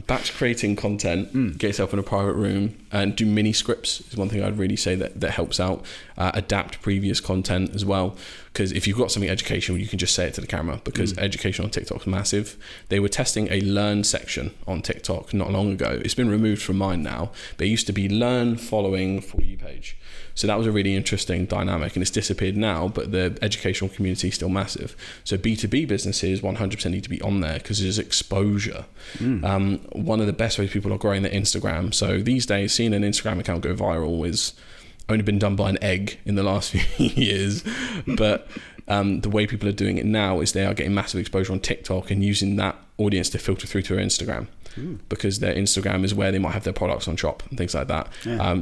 batch creating content, get yourself in a private room and do mini scripts is one thing I'd really say that helps out. Adapt previous content as well, because if you've got something educational, you can just say it to the camera, because education on TikTok is massive. They were testing a learn section on TikTok not long ago. It's been removed from mine now, but it used to be learn, following, for you page. So that was a really interesting dynamic, and it's disappeared now, but the educational community is still massive. So B2B businesses 100% need to be on there because there's exposure. One of the best ways people are growing their Instagram. So these days, seeing an Instagram account go viral is only been done by an egg in the last few years. But the way people are doing it now is they are getting massive exposure on TikTok and using that audience to filter through to their Instagram. Because their Instagram is where they might have their products on shop and things like that.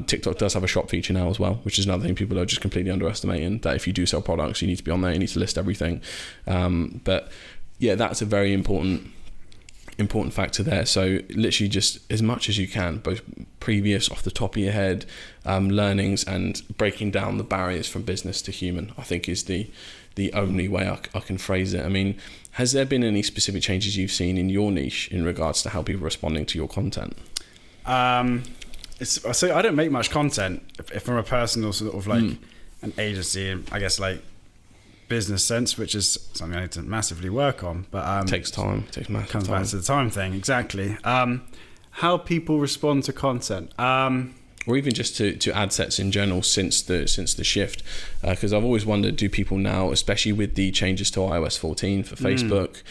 TikTok does have a shop feature now as well, which is another thing people are just completely underestimating, that if you do sell products, you need to be on there, you need to list everything. But yeah, that's a very important factor there. So literally just as much as you can, both previous, off the top of your head, learnings, and breaking down the barriers from business to human, I think is the only way I can phrase it. I mean, has there been any specific changes you've seen in your niche in regards to how people are responding to your content? So I don't make much content from a personal sort of like an agency, and I guess like business sense, which is something I need to massively work on. But takes time. Takes massive comes time. back to the time thing, exactly. How people respond to content. Or even just to ad sets in general since the shift, because I've always wondered, do people now, especially with the changes to iOS 14 for Facebook,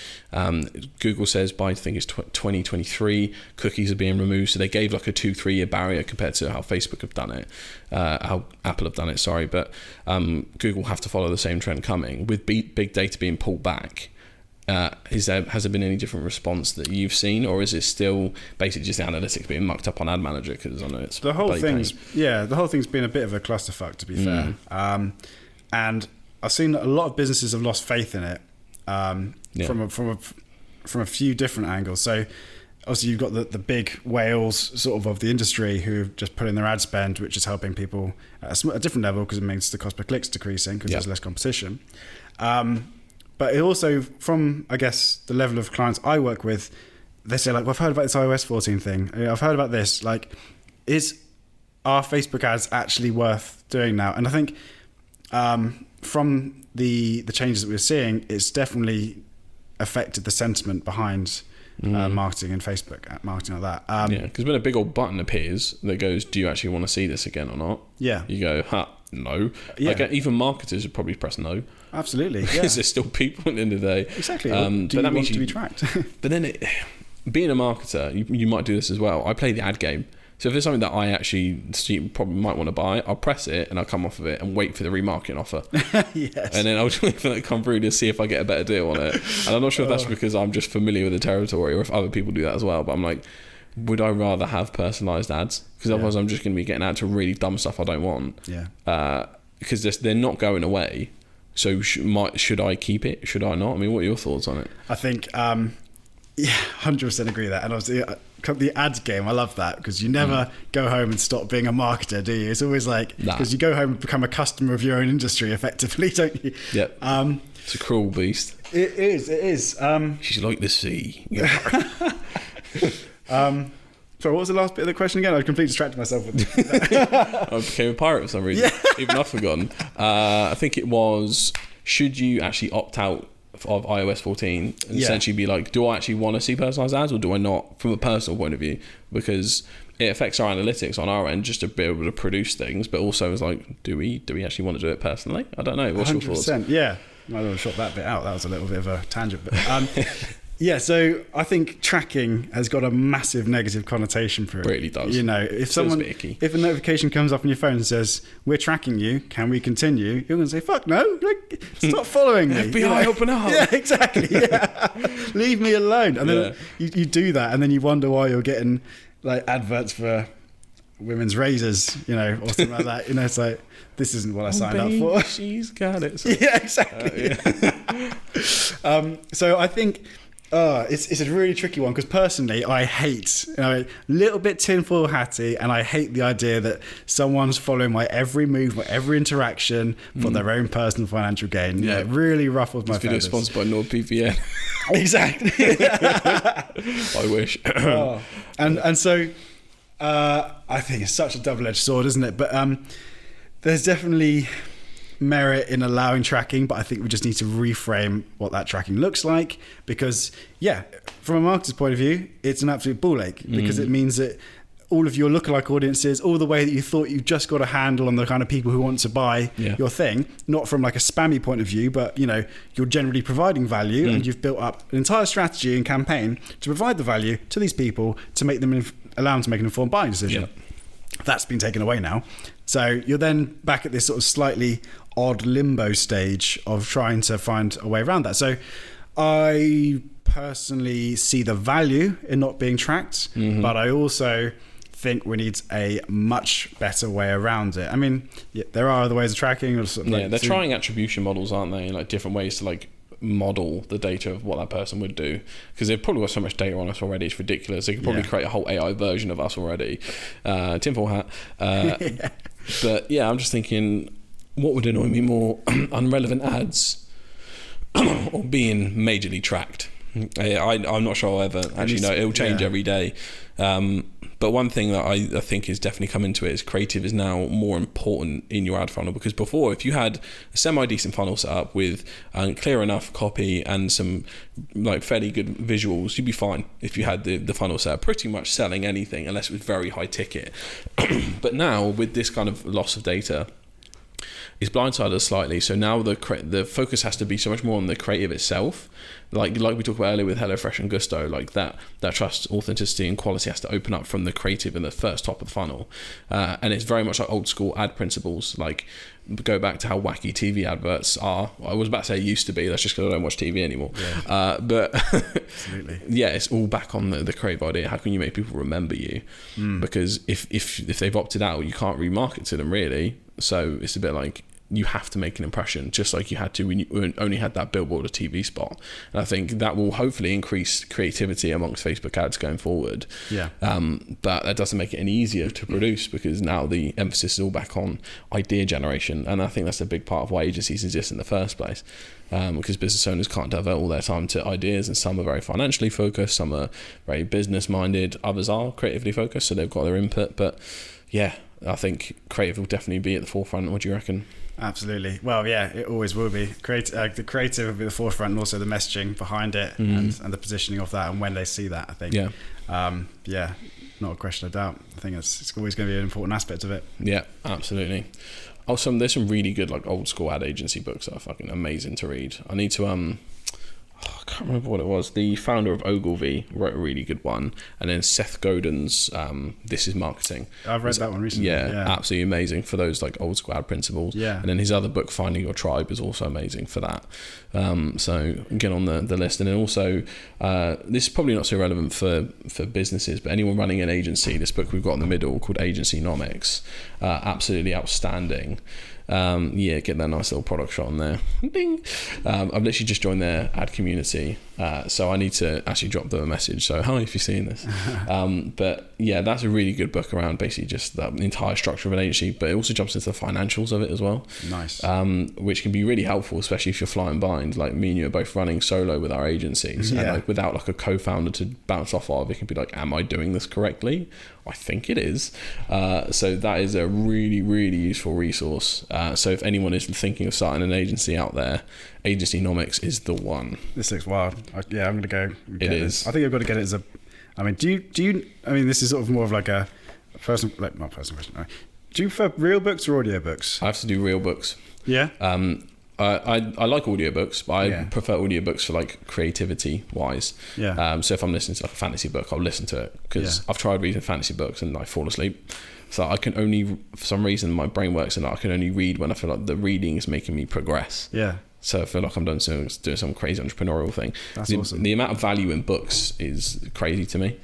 Google says by, I think it's 2023, cookies are being removed, so they gave like a 2-3 year barrier compared to how Facebook have done it, how Apple have done it, sorry, but Google have to follow the same trend coming with big data being pulled back. Has there been any different response that you've seen, or is it still basically just the analytics being mucked up on Ad Manager? Because I know it's the whole thing's been a bit of a clusterfuck, to be fair. And I've seen a lot of businesses have lost faith in it from a few different angles. So obviously you've got the big whales sort of the industry who just put in their ad spend, which is helping people at a different level because it means the cost per click's decreasing because there's less competition. But it also, from, I guess, the level of clients I work with, they say, like, well, I've heard about this iOS 14 thing. I've heard about this. Like, are Facebook ads actually worth doing now? And I think from the changes that we're seeing, it's definitely affected the sentiment behind marketing and Facebook marketing like that. Because when a big old button appears that goes, do you actually want to see this again or not? Yeah. You go, no. Yeah. Like, even marketers would probably press no. Absolutely. Yeah. Because there's still people at the end of the day. Exactly. Do you want to be tracked? But then being a marketer, you might do this as well. I play the ad game. So if there's something that I actually probably might want to buy, I'll press it and I'll come off of it and wait for the remarketing offer. Yes. And then I'll just wait for that to come through to see if I get a better deal on it. And I'm not sure if that's because I'm just familiar with the territory or if other people do that as well. But I'm like, would I rather have personalised ads? Because otherwise I'm just going to be getting out to really dumb stuff I don't want. Yeah. Because they're not going away. So should I keep it? Should I not? I mean, what are your thoughts on it? I think, 100% agree with that. And obviously, the ads game, I love that because you never go home and stop being a marketer, do you? It's always like, because you go home and become a customer of your own industry effectively, don't you? Yep. It's a cruel beast. It is. She's like the sea. So what was the last bit of the question again? I completely distracted myself with that. I became a pirate for some reason. Yeah. Even I've forgotten. I think it was, should you actually opt out of iOS 14 and essentially be like, do I actually want to see personalised ads or do I not, from a personal point of view? Because it affects our analytics on our end just to be able to produce things, but also it's like, do we actually want to do it personally? I don't know. What's 100%, your thoughts? Yeah. Might as well shot that bit out. That was a little bit of a tangent. But, yeah, so I think tracking has got a massive negative connotation for it. It really does. You know, if a notification comes up on your phone and says, we're tracking you, can we continue? You're going to say, fuck no, like, stop following me. FBI, open up. Yeah, exactly. Yeah. Leave me alone. And then you do that and then you wonder why you're getting like adverts for women's razors, you know, or something like that. You know, it's like, this isn't what I signed up for. She's got it. So. Yeah, exactly. So I think... it's a really tricky one because personally I hate, a little bit tinfoil hatty, and I hate the idea that someone's following my every move, my every interaction for their own personal financial gain. Yeah, it really ruffles my feathers. Video sponsored by NordVPN. Exactly. I wish. And so I think it's such a double-edged sword, isn't it? But there's definitely merit in allowing tracking, but I think we just need to reframe what that tracking looks like because from a marketer's point of view, it's an absolute ball ache because it means that all of your lookalike audiences, all the way that you thought you just got a handle on the kind of people who want to buy your thing, not from like a spammy point of view, but you know, you're generally providing value, and you've built up an entire strategy and campaign to provide the value to these people to make them allow them to make an informed buying decision. That's been taken away now. So you're then back at this sort of slightly odd limbo stage of trying to find a way around that. So I personally see the value in not being tracked, but I also think we need a much better way around it. I mean, there are other ways of tracking. Or sort of they're trying attribution models, aren't they? Like different ways to like model the data of what that person would do, because they've probably got so much data on us already, it's ridiculous. They could probably create a whole AI version of us already. Tinfoil hat. But yeah, I'm just thinking, what would annoy me more, unrelevant ads or being majorly tracked? I'm not sure I'll ever actually know. It'll change every day. But one thing that I think is definitely come into it is creative is now more important in your ad funnel, because before, if you had a semi-decent funnel set up with clear enough copy and some like fairly good visuals, you'd be fine if you had the funnel set up, pretty much selling anything unless it was very high ticket. But now with this kind of loss of data, it's blindsided us slightly. So now the focus has to be so much more on the creative itself. Like we talked about earlier with HelloFresh and Gusto, like that trust, authenticity and quality has to open up from the creative in the first top of the funnel. And it's very much like old school ad principles. Like go back to how wacky TV adverts are. I was about to say used to be, that's just because I don't watch TV anymore. But absolutely. Yeah, it's all back on the creative idea. How can you make people remember you? Because if they've opted out, you can't remarket to them really. So it's a bit like you have to make an impression, just like you had to when you only had that billboard or TV spot. And I think that will hopefully increase creativity amongst Facebook ads going forward. But that doesn't make it any easier to produce, because now the emphasis is all back on idea generation. And I think that's a big part of why agencies exist in the first place. Because business owners can't divert all their time to ideas, and some are very financially focused, some are very business minded, others are creatively focused, so they've got their input. But yeah, I think creative will definitely be at the forefront. What do you reckon? Absolutely. Well, yeah, it always will be. The creative will be the forefront, and also the messaging behind it, and the positioning of that, and when they see that, I think. Yeah, not a question of doubt. I think it's always going to be an important aspect of it. Yeah, absolutely. Also, there's some really good like old school ad agency books that are fucking amazing to read. I need to I can't remember what it was. The founder of Ogilvy wrote a really good one, and then Seth Godin's This Is Marketing. I've read that one recently. Yeah, absolutely amazing for those like old school ad principles. Yeah, and then his other book, Finding Your Tribe, is also amazing for that. So get on the list. And then also, this is probably not so relevant for businesses, but anyone running an agency, this book we've got in the middle called Agencynomics, absolutely outstanding. Get that nice little product shot on there. Ding. I've literally just joined their ad community, so I need to actually drop them a message. So hi, if you're seeing this. But yeah, that's a really good book around basically just the entire structure of an agency, but it also jumps into the financials of it as well. Nice. Which can be really helpful, especially if you're flying blind. Like me and you are both running solo with our agencies, and like without like a co-founder to bounce off of, it can be like, am I doing this correctly? I think it is. So that is a really, really useful resource. So if anyone is thinking of starting an agency out there, Agencynomics is the one. This looks wild. I'm going to go get it. I think I've got to get it as a... I mean, do you... I mean, this is sort of more of like a personal... Like, not personal question. No. Do you prefer real books or audio books? I have to do real books. Yeah? I like audiobooks, but I prefer audiobooks for like creativity wise. Yeah. So if I'm listening to like a fantasy book, I'll listen to it, because I've tried reading fantasy books and I fall asleep. So I can only, for some reason, my brain works and I can only read when I feel like the reading is making me progress. Yeah. So I feel like I'm doing some crazy entrepreneurial thing. That's awesome. The amount of value in books is crazy to me,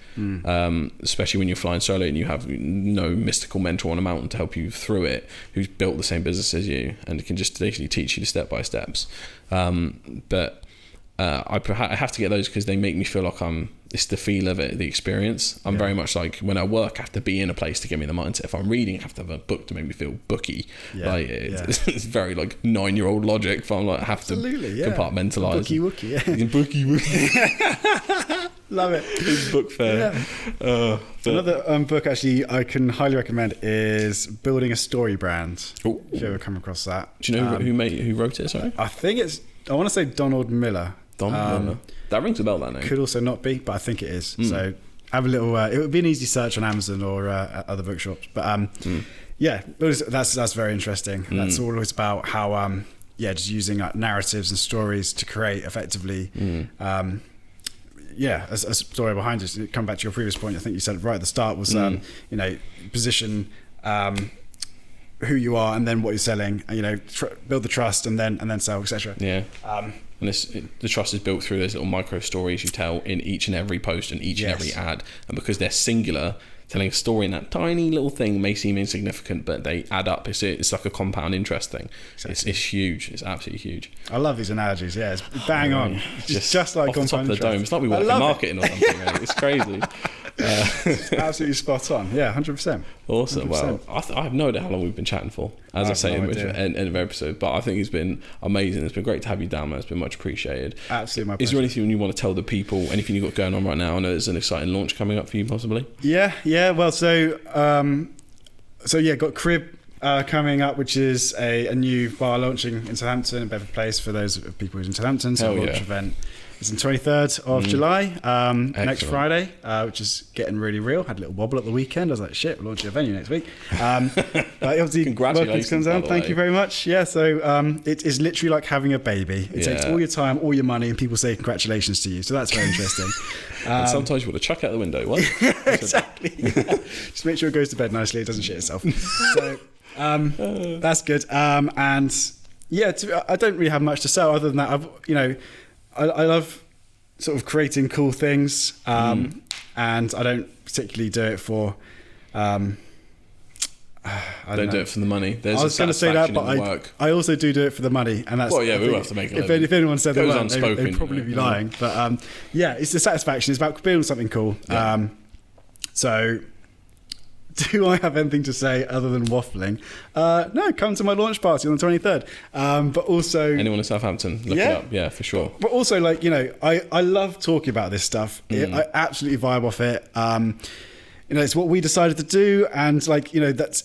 especially when you're flying solo and you have no mystical mentor on a mountain to help you through it, who's built the same business as you and can just basically teach you the step by steps. But I have to get those because they make me feel like it's the feel of it, the experience. I'm very much like, when I work, I have to be in a place to give me the mindset. If I'm reading, I have to have a book to make me feel booky. It's very like 9-year-old logic, but I'm like, I have to compartmentalize. Booky wookie, Booky wookie. Love it. It's book fair. Another book actually I can highly recommend is Building a Story Brand. Ooh. If you ever come across that. Do you know who wrote it? Sorry, I think I want to say Donald Miller. That rings a bell, that name. Could also not be, but I think it is. So have a little. It would be an easy search on Amazon or other bookshops. But yeah, that's very interesting. That's always about how just using narratives and stories to create effectively. A story behind it. Come back to your previous point. I think you said right at the start was position who you are and then what you're selling. And, build the trust and then sell, etc. Yeah. And the trust is built through those little micro stories you tell in each and every post and each and every ad. And because they're singular, telling a story in that tiny little thing may seem insignificant, but they add up. It's like a compound interest thing. Exactly. It's huge. It's absolutely huge. I love these analogies. Yeah, it's bang on. Just like off the top of the interest. dome. It's like we work in marketing or something. Right? It's crazy. It's absolutely spot on. Yeah, 100%. Awesome. 100%. Well, I have no idea how long we've been chatting for, as I say in the end of episode, but I think it's been amazing. It's been great to have you down, man. It's been much appreciated. Absolutely, my pleasure. Is there anything you want to tell the people, anything you've got going on right now? I know there's an exciting launch coming up for you, possibly. Yeah. Well, got Crib coming up, which is a new bar launching in Southampton, a better place for those people who's in Southampton. So launch event is on 23rd of July, next Friday, which is getting really real. Had a little wobble at the weekend. I was like, shit, we're launching a venue next week. But obviously, congratulations. Thank you very much. Yeah, so it is literally like having a baby. It takes all your time, all your money, and people say congratulations to you. So that's very interesting. And sometimes you want to chuck out the window. What? Exactly. Yeah. Just make sure it goes to bed nicely. It doesn't shit itself. So that's good. And yeah, I don't really have much to sell other than that. I love sort of creating cool things, and I don't particularly do it for. I don't do it for the money. There's I was going to say that, but I also do it for the money, and that's. Well, yeah, we will have to make it. If anyone said they weren't, they'd probably be lying. But it's the satisfaction. It's about building something cool. Yeah. So. Do I have anything to say other than waffling? No, come to my launch party on the 23rd. But also... Anyone in Southampton, look it up. Yeah, for sure. But also, I love talking about this stuff. I absolutely vibe off it. It's what we decided to do. And,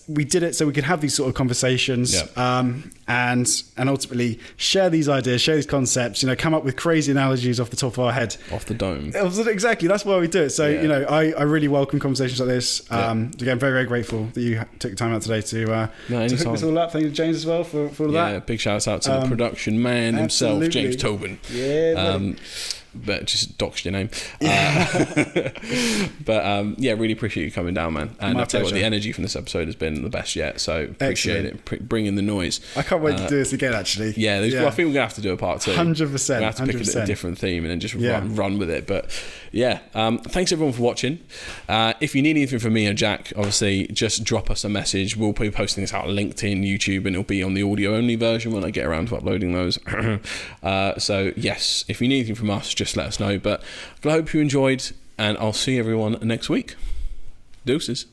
we did it so we could have these sort of conversations. Yeah. And ultimately share these ideas, share these concepts, come up with crazy analogies off the top of our head. Off the dome. Exactly. That's why we do it. So, I really welcome conversations like this. Again, very, very grateful that you took time out today to hook this all up. Thank you to James as well for all that. Yeah, big shout out to the production man himself, James Tobin. Yeah, but just doxed your name. But really appreciate you coming down, man. And I'll tell you what, the energy from this episode has been the best yet. So appreciate it. Bring in the noise. I can't wait to do this again, actually. Yeah, I think we're going to have to do a part 2. 100%. We're going to have to pick a different theme and then just run with it. But thanks everyone for watching. If you need anything from me or Jack, obviously just drop us a message. We'll be posting this out on LinkedIn, YouTube, and it'll be on the audio only version when I get around to uploading those. So yes, if you need anything from us, just let us know. But I hope you enjoyed, and I'll see everyone next week. Deuces.